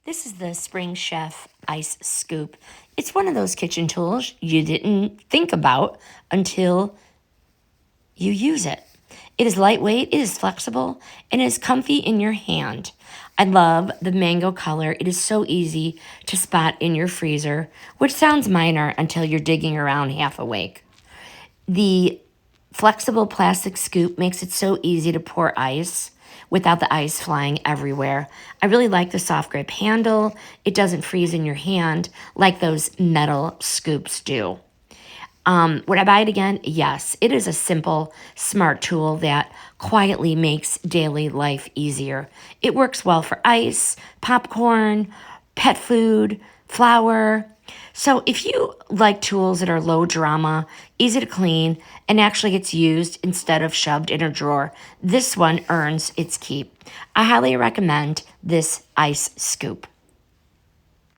This is the Spring Chef Ice Scoop. It's one of those kitchen tools you didn't think about until you use it. It is lightweight, it is flexible, and it is comfy in your hand. I love the mango color. It is so easy to spot in your freezer, which sounds minor until you're digging around half awake. The flexible plastic scoop makes it so easy to pour ice without the ice flying everywhere. I really like the soft grip handle. It doesn't freeze in your hand like those metal scoops do. Would I buy it again? Yes. It is a simple, smart tool that quietly makes daily life easier. It works well for ice, popcorn, pet food, flour. So if you like tools that are low drama, easy to clean, and actually gets used instead of shoved in a drawer, this one earns its keep. I highly recommend this ice scoop.